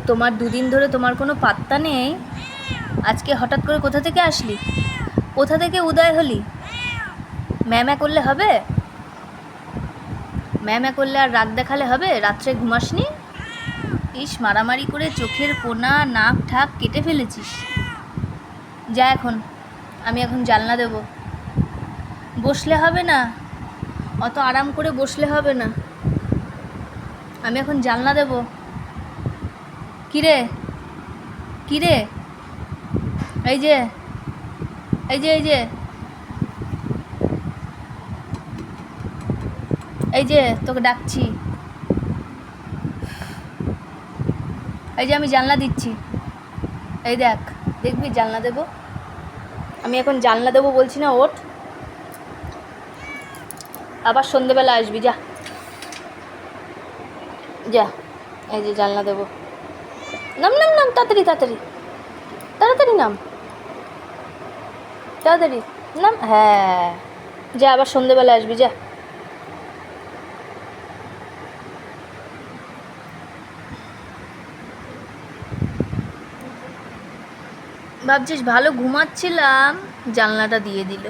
তোমার দুদিন ধরে তোমার কোনো পাত্তা নেই, আজকে হঠাৎ করে কোথা থেকে আসলি? কোথা থেকে উদয় হলি? ম্যামা করলে হবে? ম্যামা করলে আর রাগ দেখালে হবে? রাত্রে ঘুমাসনি? ইস, মারামারি করে চোখের কোনা নাক ঠাক কেটে ফেলেছিস। যা এখন, আমি এখন জানলা দেব। বসলে হবে না, অত আরাম করে বসলে হবে না, আমি এখন জানলা দেব। কিরে কিরে, এই যে এই যে এই যে এই যে তোকে ডাকছি, এই যে আমি জানলা দিচ্ছি, এই দেখ, দেখবি জানলা দেব, আমি এখন জানলা দেবো বলছি না, ওঠ। আবার সন্ধেবেলা আসবি, যা যা, এই যে জানলা দেবো। নাম নাম নাম, তাড়াতাড়ি তাড়াতাড়ি তাড়াতাড়ি নাম, তাড়াতাড়ি নাম। হ্যাঁ, যা, আবার সন্ধেবেলা আসবি, যা। ভাবছিস ভালো ঘুমাচ্ছিলাম, জানলাটা দিয়ে দিল।